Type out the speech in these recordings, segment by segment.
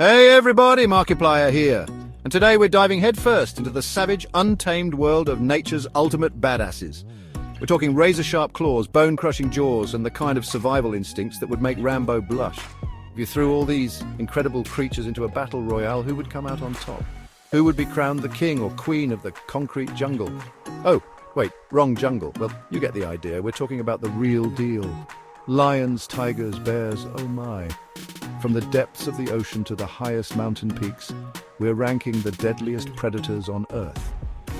Hey everybody, Markiplier here. And today we're diving headfirst into the savage, untamed world of nature's ultimate badasses. We're talking razor-sharp claws, bone-crushing jaws, and the kind of survival instincts that would make Rambo blush. If you threw all these incredible creatures into a battle royale, who would come out on top? Who would be crowned the king or queen of the concrete jungle? Oh, wait, wrong jungle. Well, you get the idea. We're talking about the real deal. Lions, tigers, bears, oh my. From the depths of the ocean to the highest mountain peaks, we're ranking the deadliest predators on Earth.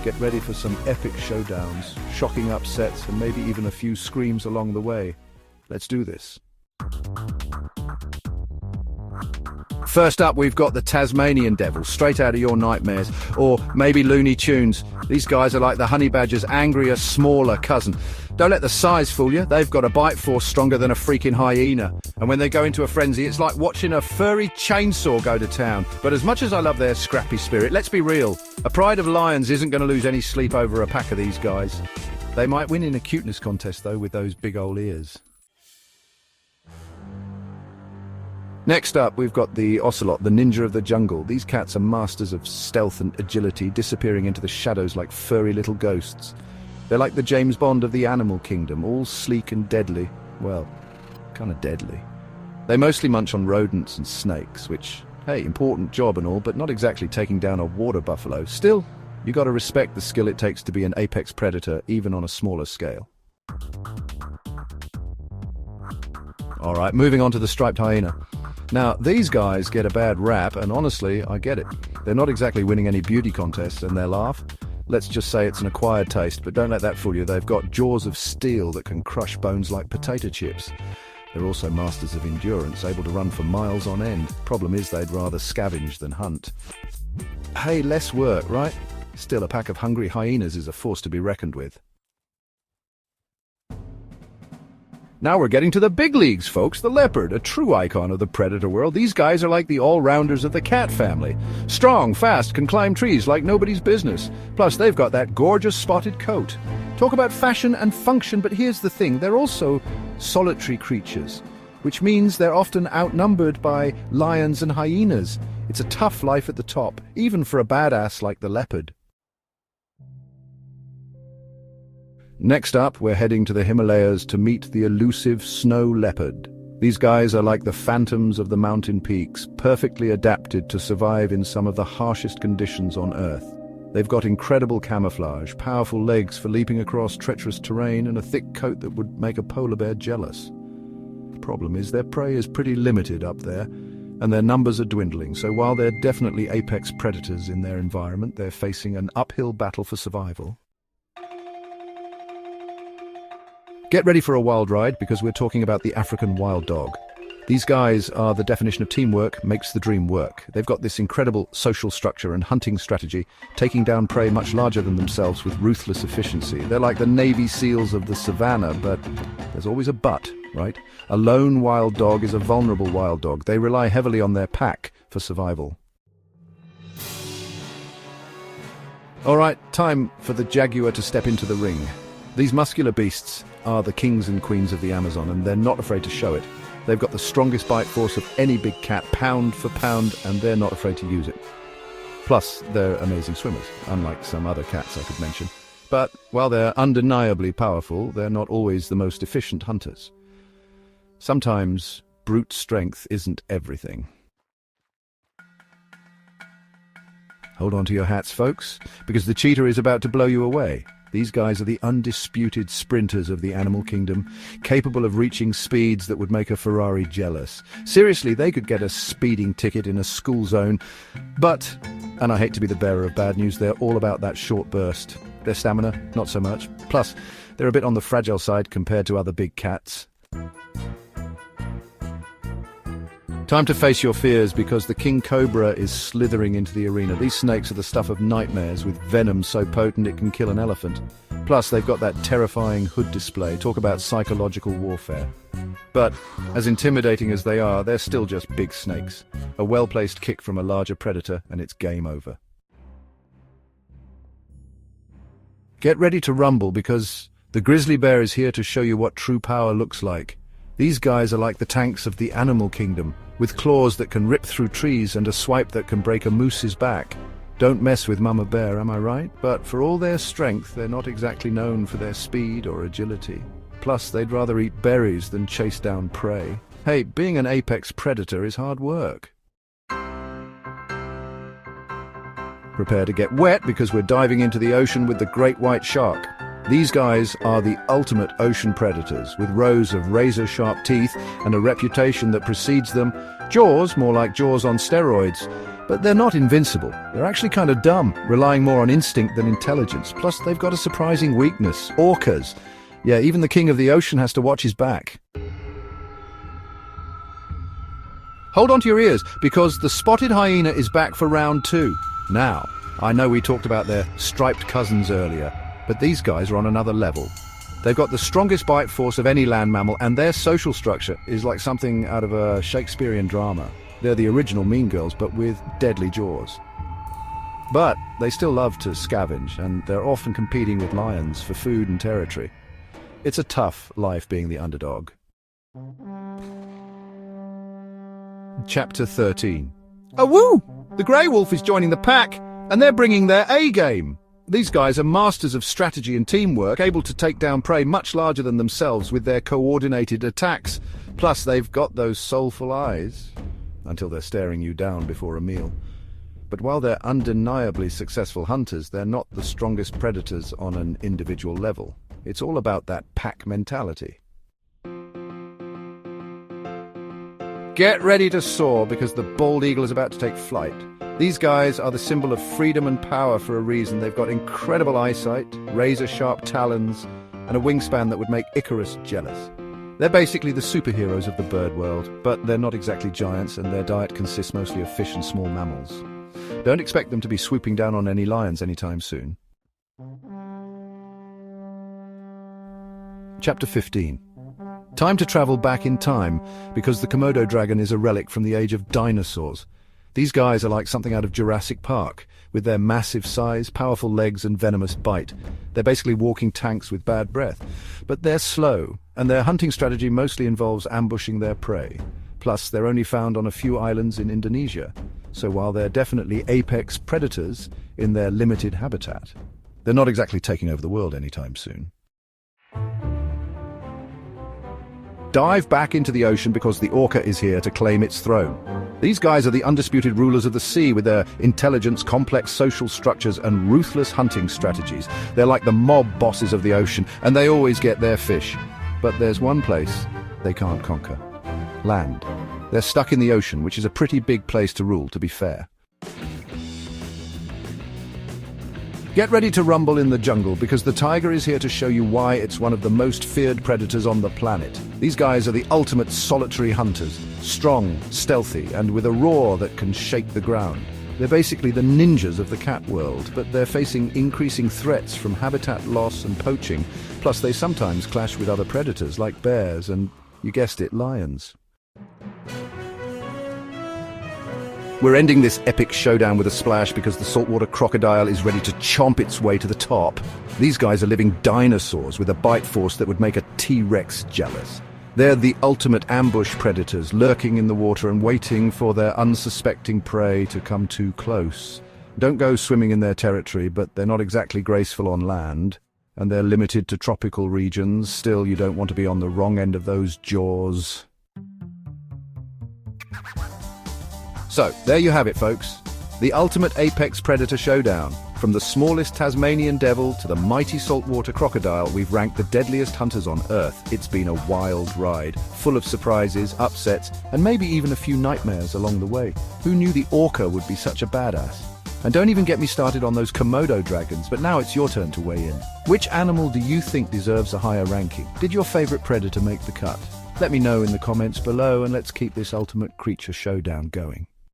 Get ready for some epic showdowns, shocking upsets, and maybe even a few screams along the way. Let's do this. First up, we've got the Tasmanian Devil, straight out of your nightmares. Or maybe Looney Tunes. These guys are like the honey badger's angrier, smaller cousin. Don't let the size fool you. They've got a bite force stronger than a freaking hyena. And when they go into a frenzy, it's like watching a furry chainsaw go to town. But as much as I love their scrappy spirit, let's be real. A pride of lions isn't going to lose any sleep over a pack of these guys. They might win in a cuteness contest, though, with those big old ears. Next up, we've got the ocelot, the ninja of the jungle. These cats are masters of stealth and agility, disappearing into the shadows like furry little ghosts. They're like the James Bond of the animal kingdom, all sleek and deadly. Well, kind of deadly. They mostly munch on rodents and snakes, which, hey, important job and all, but not exactly taking down a water buffalo. Still, you gotta respect the skill it takes to be an apex predator, even on a smaller scale. Alright, moving on to the striped hyena. Now, these guys get a bad rap, and honestly, I get it. They're not exactly winning any beauty contests, and their laugh? Let's just say it's an acquired taste, but don't let that fool you. They've got jaws of steel that can crush bones like potato chips. They're also masters of endurance, able to run for miles on end. Problem is, they'd rather scavenge than hunt. Hey, less work, right? Still, a pack of hungry hyenas is a force to be reckoned with. Now we're getting to the big leagues, folks. The leopard, a true icon of the predator world. These guys are like the all-rounders of the cat family. Strong, fast, can climb trees like nobody's business. Plus, they've got that gorgeous spotted coat. Talk about fashion and function, but here's the thing. They're also solitary creatures, which means they're often outnumbered by lions and hyenas. It's a tough life at the top, even for a badass like the leopard. Next up, we're heading to the Himalayas to meet the elusive snow leopard. These guys are like the phantoms of the mountain peaks, perfectly adapted to survive in some of the harshest conditions on Earth. They've got incredible camouflage, powerful legs for leaping across treacherous terrain, and a thick coat that would make a polar bear jealous. The problem is their prey is pretty limited up there, and their numbers are dwindling, so while they're definitely apex predators in their environment, they're facing an uphill battle for survival. Get ready for a wild ride, because we're talking about the African wild dog. These guys are the definition of teamwork makes the dream work. They've got this incredible social structure and hunting strategy, taking down prey much larger than themselves with ruthless efficiency. They're like the Navy SEALs of the savannah, but there's always a but, right? A lone wild dog is a vulnerable wild dog. They rely heavily on their pack for survival. All right, time for the jaguar to step into the ring. These muscular beasts are the kings and queens of the Amazon, and they're not afraid to show it. They've got the strongest bite force of any big cat, pound for pound, and they're not afraid to use it. Plus, they're amazing swimmers, unlike some other cats I could mention. But while they're undeniably powerful, they're not always the most efficient hunters. Sometimes brute strength isn't everything. Hold on to your hats, folks, because the cheetah is about to blow you away. These guys are the undisputed sprinters of the animal kingdom, capable of reaching speeds that would make a Ferrari jealous. Seriously, they could get a speeding ticket in a school zone. But, and I hate to be the bearer of bad news, they're all about that short burst. Their stamina, not so much. Plus, they're a bit on the fragile side compared to other big cats. Time to face your fears, because the king cobra is slithering into the arena. These snakes are the stuff of nightmares, with venom so potent it can kill an elephant. Plus, they've got that terrifying hood display. Talk about psychological warfare. But, as intimidating as they are, they're still just big snakes. A well-placed kick from a larger predator, and it's game over. Get ready to rumble, because the grizzly bear is here to show you what true power looks like. These guys are like the tanks of the animal kingdom, with claws that can rip through trees and a swipe that can break a moose's back. Don't mess with Mama Bear, am I right? But for all their strength, they're not exactly known for their speed or agility. Plus, they'd rather eat berries than chase down prey. Hey, being an apex predator is hard work. Prepare to get wet because we're diving into the ocean with the great white shark. These guys are the ultimate ocean predators, with rows of razor-sharp teeth and a reputation that precedes them. Jaws, more like Jaws on steroids. But they're not invincible. They're actually kind of dumb, relying more on instinct than intelligence. Plus, they've got a surprising weakness: orcas. Yeah, even the king of the ocean has to watch his back. Hold on to your ears, because the spotted hyena is back for round 2. Now, I know we talked about their striped cousins earlier, but these guys are on another level. They've got the strongest bite force of any land mammal, and their social structure is like something out of a Shakespearean drama. They're the original Mean Girls, but with deadly jaws. But they still love to scavenge, and they're often competing with lions for food and territory. It's a tough life being the underdog. Chapter 13. Oh, woo! The grey wolf is joining the pack, and they're bringing their A-game. These guys are masters of strategy and teamwork, able to take down prey much larger than themselves with their coordinated attacks. Plus, they've got those soulful eyes, until they're staring you down before a meal. But while they're undeniably successful hunters, they're not the strongest predators on an individual level. It's all about that pack mentality. Get ready to soar, because the bald eagle is about to take flight. These guys are the symbol of freedom and power for a reason. They've got incredible eyesight, razor-sharp talons, and a wingspan that would make Icarus jealous. They're basically the superheroes of the bird world, but they're not exactly giants, and their diet consists mostly of fish and small mammals. Don't expect them to be swooping down on any lions anytime soon. Chapter 15. Time to travel back in time, because the Komodo dragon is a relic from the age of dinosaurs. These guys are like something out of Jurassic Park, with their massive size, powerful legs and venomous bite. They're basically walking tanks with bad breath. But they're slow, and their hunting strategy mostly involves ambushing their prey. Plus, they're only found on a few islands in Indonesia. So while they're definitely apex predators in their limited habitat, they're not exactly taking over the world anytime soon. Dive back into the ocean because the orca is here to claim its throne. These guys are the undisputed rulers of the sea, with their intelligence, complex social structures, and ruthless hunting strategies. They're like the mob bosses of the ocean, and they always get their fish. But there's one place they can't conquer: land. They're stuck in the ocean, which is a pretty big place to rule, to be fair. Get ready to rumble in the jungle, because the tiger is here to show you why it's one of the most feared predators on the planet. These guys are the ultimate solitary hunters, strong, stealthy, and with a roar that can shake the ground. They're basically the ninjas of the cat world, but they're facing increasing threats from habitat loss and poaching. Plus, they sometimes clash with other predators like bears and, you guessed it, lions. We're ending this epic showdown with a splash because the saltwater crocodile is ready to chomp its way to the top. These guys are living dinosaurs with a bite force that would make a T-Rex jealous. They're the ultimate ambush predators, lurking in the water and waiting for their unsuspecting prey to come too close. Don't go swimming in their territory, but they're not exactly graceful on land, and they're limited to tropical regions. Still, you don't want to be on the wrong end of those jaws. So, there you have it, folks. The ultimate apex predator showdown. From the smallest Tasmanian devil to the mighty saltwater crocodile, we've ranked the deadliest hunters on Earth. It's been a wild ride, full of surprises, upsets, and maybe even a few nightmares along the way. Who knew the orca would be such a badass? And don't even get me started on those Komodo dragons, but now it's your turn to weigh in. Which animal do you think deserves a higher ranking? Did your favorite predator make the cut? Let me know in the comments below, and let's keep this ultimate creature showdown going.